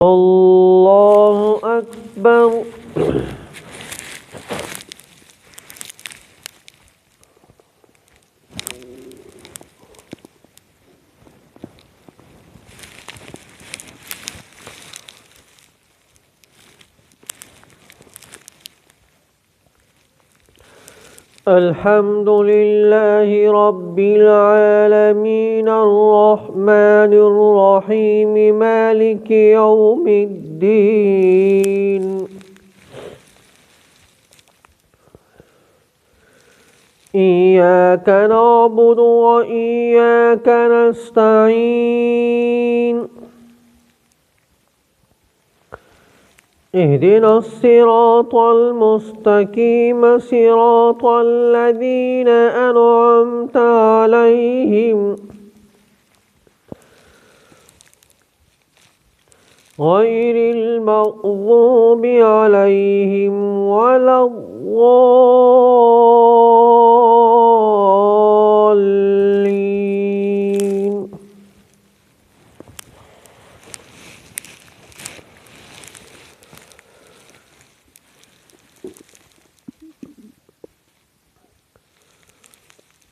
الله أكبر. الحمد لله رب العالمين الرحمن الرحيم مالك يوم الدين. إياك نعبد وإياك نستعين. اهدنا الصراط المستقيم صراط الذين أنعمت عليهم غير المغضوب عليهم ولا الضالين.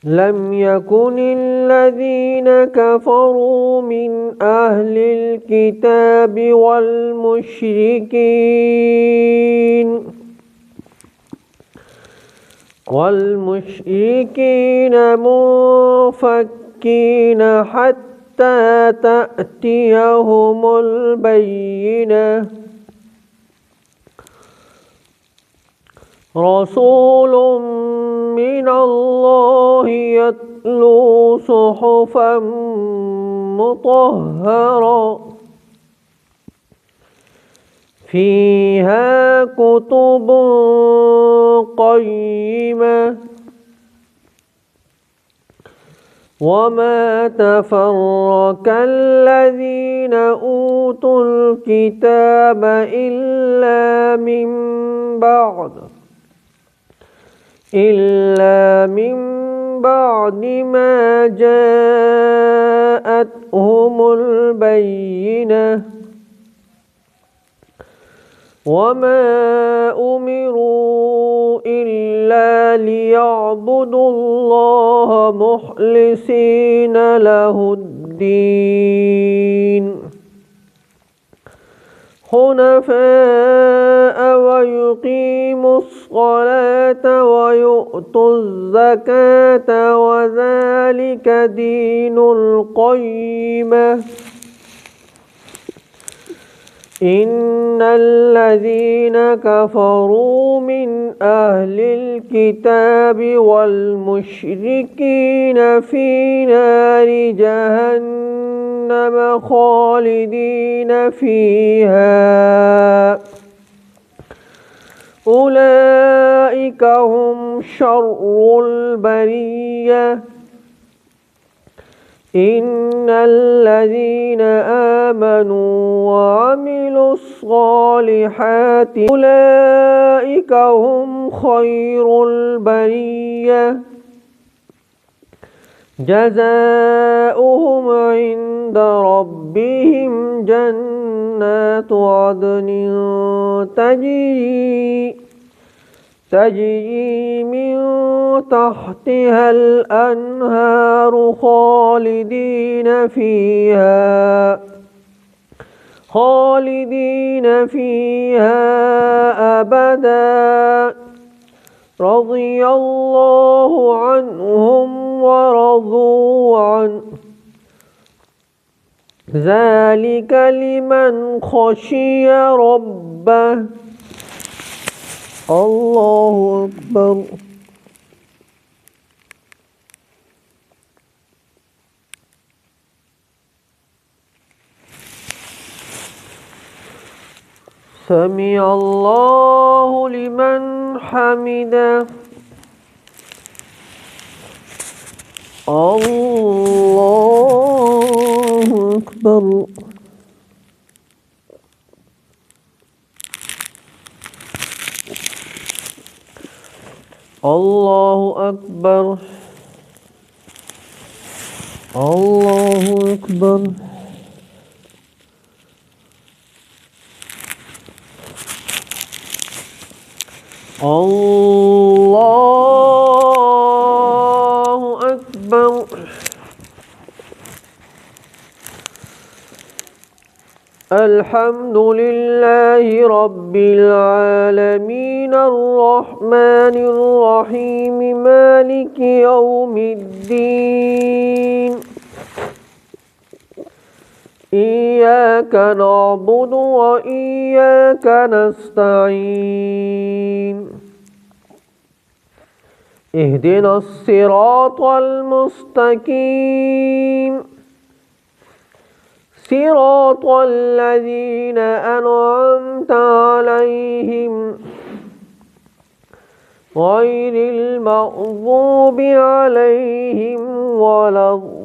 لم يكن الذين كفروا من أهل الكتاب والمشركين منفكين حتى تأتيهم البينة. رسول من الله يتلو صحفا مطهرة فيها كتب قيمة. وما تفرق الذين أوتوا الكتاب إلا من بعد ما جاءتهم البينة. وما أمروا إلا ليعبدوا الله مخلصين له الدين حنفاء ويقيموا الصلاة ويؤتوا الزكاة وذلك دين القيمة. إن الذين كفروا من أهل الكتاب والمشركين في نار جهنم خالدين فيها أولئك هم شر البرية. إن الذين آمنوا وعملوا الصالحات أولئك هم خير البرية. جزاؤهم عند ربهم جنات عدن تجري من تحتها الأنهار خالدين فيها أبدا. رضي الله عنهم ورضوا عنه ذلك لمن خشي ربه. الله أكبر. سمع الله لمن حمده. الله أكبر. الله أكبر. الله أكبر. الله أكبر. الحمد لله رب العالمين الرحمن الرحيم مالك يوم الدين إياك نعبد وإياك نستعين اهدنا الصراط المستقيم صراط الذين أنعمت عليهم غير المغضوب عليهم ولا الضالين.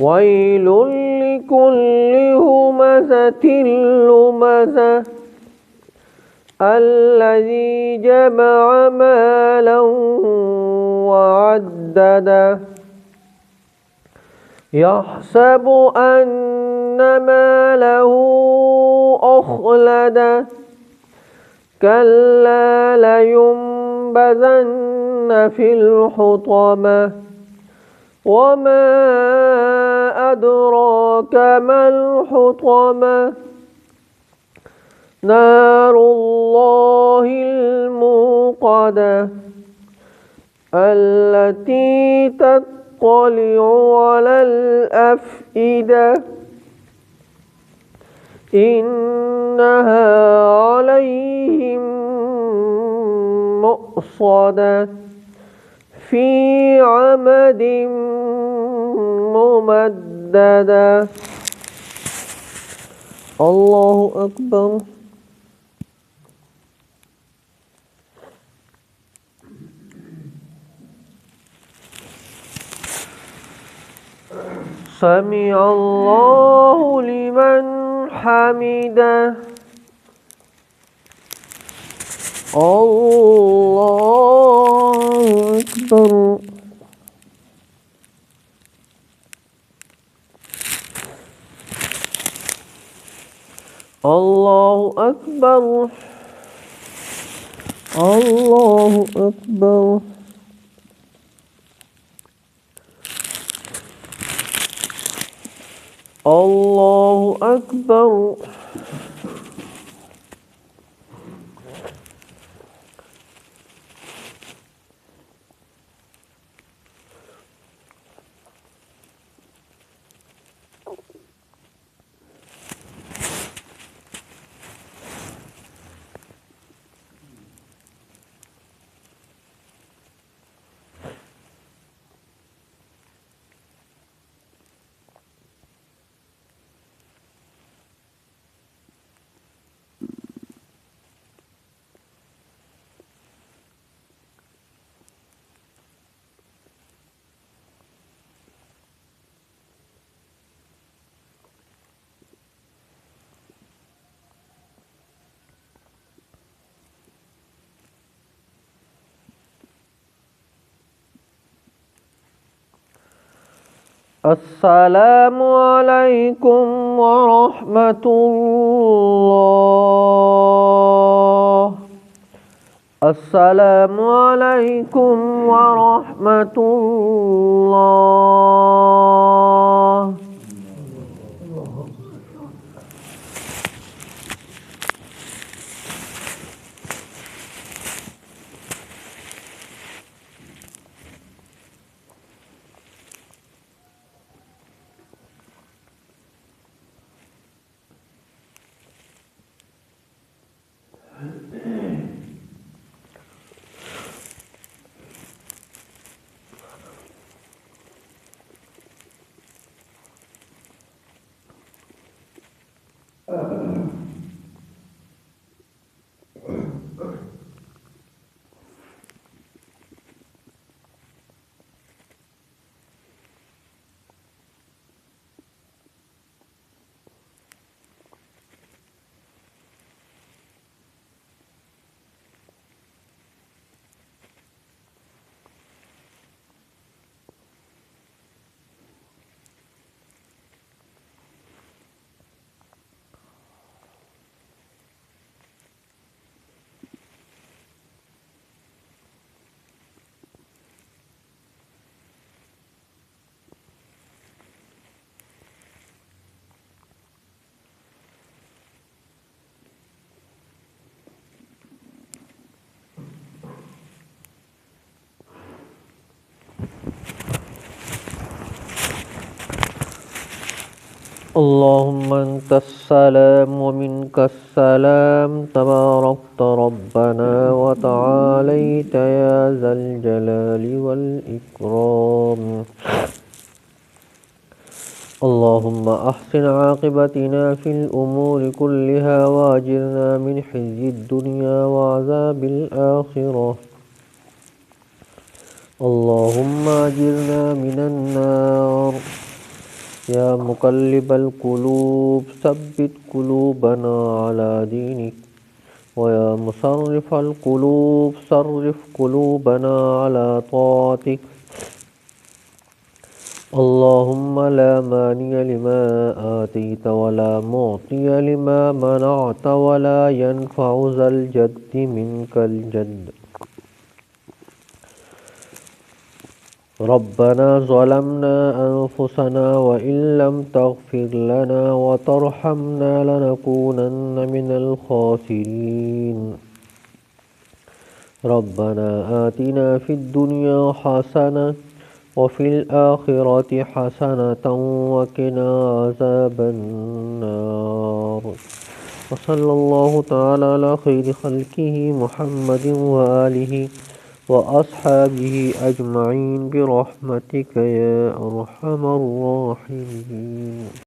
ويل لكل همزة لمزة الذي جمع مالا وعدده يحسب أن ماله أخلده كلا لينبذن في الحطمة وما أدراك ما الحطمة نار الله الموقدة التي تطلع على الأفئدة إنها عليهم مؤصدة في عمد ممددة. الله أكبر. سمع الله لمن حمده. الله أكبر. الله أكبر. الله أكبر. الله أكبر. السلام عليكم ورحمة الله. السلام عليكم ورحمة الله. اللهم أنت السلام ومنك السلام تباركت ربنا وتعاليت يا ذا الجلال والإكرام. اللهم أحسن عاقبتنا في الأمور كلها وأجرنا من خزي الدنيا وعذاب الآخرة. اللهم أجرنا من النار. يا مقلب القلوب ثبت قلوبنا على دينك. ويا مصرف القلوب صرف قلوبنا على طاعتك. اللهم لا مانع لما آتيت ولا معطي لما منعت ولا ينفع ذا الجد منك الجد. ربنا ظلمنا أنفسنا وإن لم تغفر لنا وترحمنا لنكونن من الخاسرين. ربنا آتنا في الدنيا حسنة وفي الآخرة حسنة وقنا عذاب النار. وصلى الله تعالى على خير خلقه محمد وآله وأصحابه أجمعين برحمتك يا أرحم الراحمين.